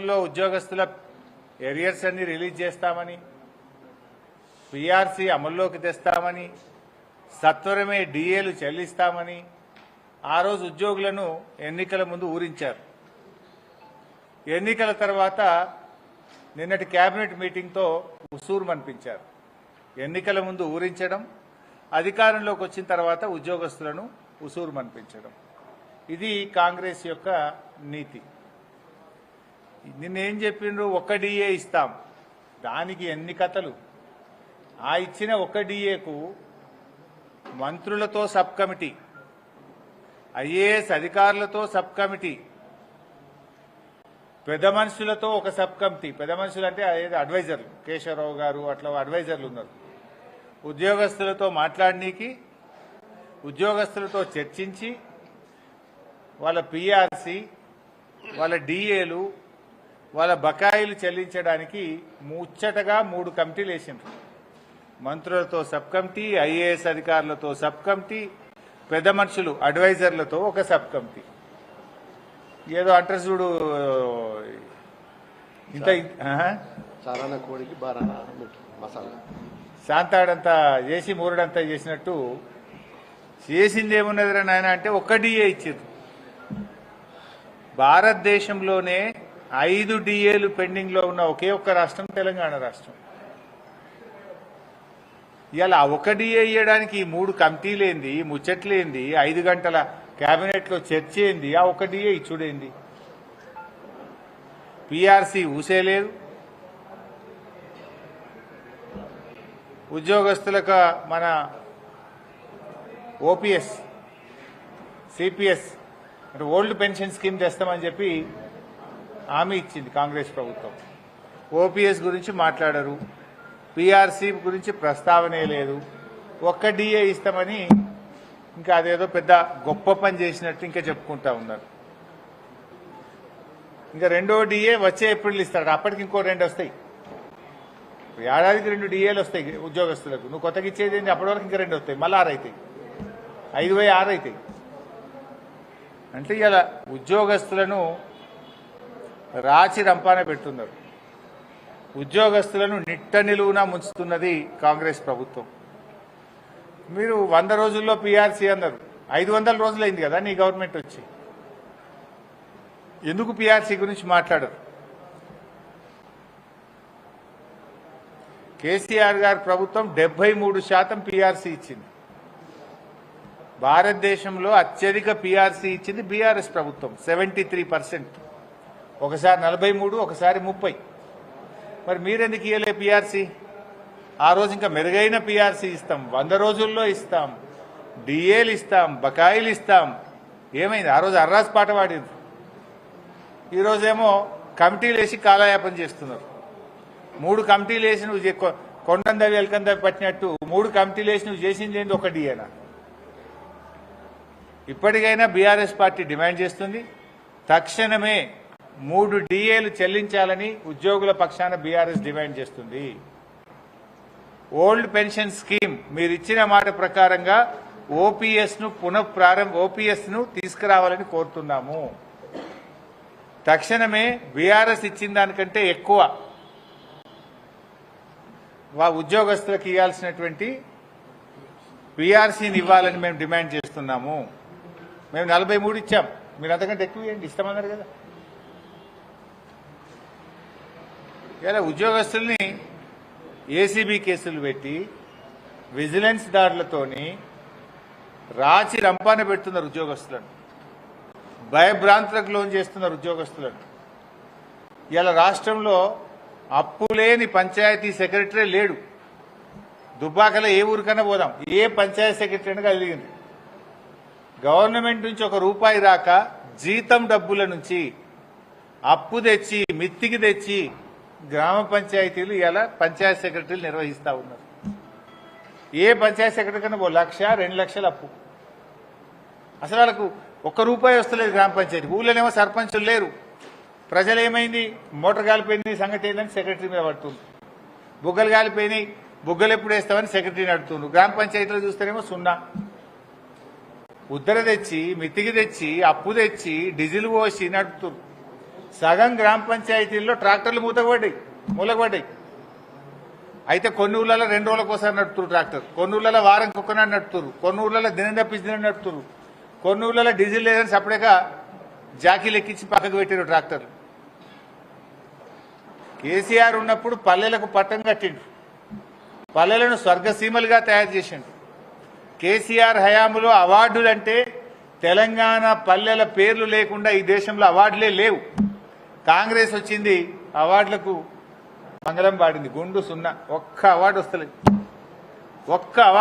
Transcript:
రోజుల్లో ఉద్యోగస్తుల ఎరియర్స్ అన్ని రిలీజ్ చేస్తామని, పీఆర్సీ అమల్లోకి తెస్తామని, సత్వరమే డిఏలు చెల్లిస్తామని ఆ రోజు ఉద్యోగులను ఎన్నికల ముందు ఊరించారు. ఎన్నికల తర్వాత నిన్నటి కేబినెట్ మీటింగ్తో ఉసూరుమనిపించారు. ఎన్నికల ముందు ఊరించడం, అధికారంలోకి వచ్చిన తర్వాత ఉద్యోగస్తులను ఉసూరుమనిపించడం, ఇది కాంగ్రెస్ యొక్క నీతి. నిన్నేం చెప్పిండ్రు? ఒక్క డిఏ ఇస్తాం, దానికి ఎన్ని కథలు. ఆ ఇచ్చిన ఒక్క డిఏకు మంత్రులతో సబ్ కమిటీ, ఐఏఎస్ అధికారులతో సబ్ కమిటీ, పెద్ద మనుషులతో ఒక సబ్ కమిటీ. పెద్ద మనుషులు అంటే అడ్వైజర్లు, కేశవరావు గారు అట్లా అడ్వైజర్లు ఉన్నారు. ఉద్యోగస్తులతో మాట్లాడనీకి, ఉద్యోగస్తులతో చర్చించి వాళ్ళ పీఆర్సీ, వాళ్ళ డిఏలు, వాళ్ళ బకాయిలు చెల్లించడానికి ముచ్చటగా 3 కమిటీలు వేసిండ్రు. మంత్రులతో సబ్ కమిటీ, ఐఏఎస్ అధికారులతో సబ్ కమిటీ, పెద్ద మనుషులు అడ్వైజర్లతో ఒక సబ్ కమిటీ. ఏదో అంటారు చూడు, ఇంత శాంతాడంతా చేసి మూరుడంతా చేసినట్టు చేసింది ఏమున్నదిరా నాయన అంటే ఒక్క డిఏ ఇచ్చారు. భారతదేశంలోనే 5 డిఏలు పెండింగ్ లో ఉన్న ఒకే ఒక్క రాష్ట్రం తెలంగాణ రాష్ట్రం. ఇలా ఒక డిఏ ఇవ్వడానికి ఈ 3 కమిటీలేంది, ముచ్చట్లేంది, 5 గంటల కేబినెట్ లో చర్చ ఏంది, ఆ ఒక డిఏ ఇచ్చుడేంది. పీఆర్సీ ఊసేలేదు. ఉద్యోగస్తులకు మన ఓపీఎస్, సిపిఎస్ అంటే ఓల్డ్ పెన్షన్ స్కీమ్ తెస్తామని చెప్పి హామీ ఇచ్చింది కాంగ్రెస్ ప్రభుత్వం. ఓపీఎస్ గురించి మాట్లాడరు, పీఆర్సీ గురించి ప్రస్తావనే లేదు. ఒక్క డిఏ ఇస్తామని ఇంకా అదేదో పెద్ద గొప్ప పని చేసినట్టు ఇంకా చెప్పుకుంటా ఉన్నారు. ఇంకా రెండో డిఏ వచ్చే ఏప్రిల్ ఇస్తాడు, అప్పటికి ఇంకో 2 వస్తాయి. ఏడాదికి 2 డిఏలు వస్తాయి ఉద్యోగస్తులకు. నువ్వు కొత్తగా ఇచ్చేది ఏంటి? అప్పటి వరకు ఇంకా 2 వస్తాయి, మళ్ళీ 6 అవుతాయి, 5/6 అవుతాయి. అంటే ఇలా ఉద్యోగస్తులను రాచి రంపాన పెడుతున్నారు. ఉద్యోగస్తులను నిట్ట నిలువునా ముంచుతున్నది కాంగ్రెస్ ప్రభుత్వం. మీరు 100 రోజుల్లో పీఆర్సీ అన్నారు, 500 రోజులైంది కదా నీ గవర్నమెంట్ వచ్చి. ఎందుకు పీఆర్సీ గురించి మాట్లాడరు? కేసీఆర్ గారి ప్రభుత్వం 73% పీఆర్సీ ఇచ్చింది. భారతదేశంలో అత్యధిక పీఆర్సీ ఇచ్చింది బీఆర్ఎస్ ప్రభుత్వం, 73%. ఒకసారి 43, ఒకసారి 30. మరి మీరెందుకు ఇవ్వలే పీఆర్సీ? ఆ రోజు ఇంకా మెరుగైన పీఆర్సీ ఇస్తాం, 100 రోజుల్లో ఇస్తాం, డిఏలు ఇస్తాం, బకాయిలు ఇస్తాం. ఏమైంది? ఆ రోజు అర్రాస్ పాట పాడింది. ఈరోజేమో కమిటీలు వేసి కాలయాపన చేస్తున్నారు. 3 కమిటీలు వేసి నువ్వు కొండందవి ఎల్కందవి పట్టినట్టు 3 కమిటీలు వేసి నువ్వు చేసింది ఏంది? ఒక డిఏనా? ఇప్పటికైనా బీఆర్ఎస్ పార్టీ డిమాండ్ చేస్తుంది, తక్షణమే 3 డిఏలు చెల్లించాలని ఉద్యోగుల పక్షాన బీఆర్ఎస్ డిమాండ్ చేస్తుంది. ఓల్డ్ పెన్షన్ స్కీమ్ మీరు ఇచ్చిన మాట ప్రకారంగా ఓపీఎస్ ను తీసుకురావాలని కోరుతున్నాము. తక్షణమే బీఆర్ఎస్ ఇచ్చిన దానికంటే ఎక్కువ ఉద్యోగస్తులకు ఇవ్వాల్సినటువంటి పీఆర్సీని ఇవ్వాలని మేము డిమాండ్ చేస్తున్నాము. మేము 43 ఇచ్చాం, మీరు అంతకంటే ఎక్కువ ఇవ్వండి, ఇస్తామన్నారు కదా. ఇలా ఉద్యోగస్తుల్ని ఏసీబీ కేసులు పెట్టి విజిలెన్స్ దాడులతోని రాచి రంపాన పెడుతున్నారు ఉద్యోగస్తులను, భయభ్రాంతులకు లోన్ చేస్తున్నారు ఉద్యోగస్తులను. ఇలా రాష్ట్రంలో అప్పులేని పంచాయతీ సెక్రటరీ లేడు. దుబ్బాకలో ఏ ఊరికన్నా పోదాం, ఏ పంచాయతీ సెక్రటరీ అయినా కలిగింది. గవర్నమెంట్ నుంచి ₹1 రాక జీతం డబ్బుల నుంచి అప్పు తెచ్చి మిత్తికి తెచ్చి గ్రామ పంచాయతీలు ఇలా పంచాయతీ సెక్రటరీలు నిర్వహిస్తా ఉన్నారు. ఏ పంచాయతీ సెక్రటరీ కన్నా ₹1 లక్ష 2 లక్షల అప్పు. అసలు వాళ్ళకు ₹1 వస్తలేదు గ్రామ పంచాయతీ. ఊళ్ళోనేమో సర్పంచులు లేరు. ప్రజలు ఏమైంది? మోటార్ కాలిపోయింది సంగతి ఏంటని సెక్రటరీ మీద పడుతుంది. బుగ్గలు కాలిపోయినాయి, బుగ్గలు ఎప్పుడు వేస్తామని సెక్రటరీని అడుగుతుండ్రు. గ్రామ పంచాయతీలో చూస్తేనేమో 0. ఉద్దర తెచ్చి మితికి తెచ్చి అప్పు తెచ్చి డీజిల్ పోసి నడుపుతున్నారు. సగం గ్రామ పంచాయతీల్లో ట్రాక్టర్లు మూలగబడ్డాయి. అయితే కొన్ని ఊళ్ళలో 2 రోజులకు ఒకసారి నడుపుతారు ట్రాక్టర్, కొన్ని ఊళ్ళలో వారం కుక్కనాడు నడుపుతారు, కొన్ని ఊళ్ళలో దినం తప్పించి దినం నడుపుతారు, కొన్ని ఊళ్ళలో డీజిల్ లేదని సపరేట్గా జాకీలు ఎక్కించి పక్కకు పెట్టారు ట్రాక్టర్లు. కేసీఆర్ ఉన్నప్పుడు పల్లెలకు పట్టం కట్టిండు, పల్లెలను స్వర్గసీమలుగా తయారు చేసిండు. కేసీఆర్ హయాంలో అవార్డులు అంటే తెలంగాణ పల్లెల పేర్లు లేకుండా ఈ దేశంలో అవార్డులే లేవు. కాంగ్రెస్ వచ్చింది, అవార్డులకు మంగళం పాడింది, గుండు సున్నా, ఒక్క అవార్డు వస్తలేదు, ఒక్క అవార్డు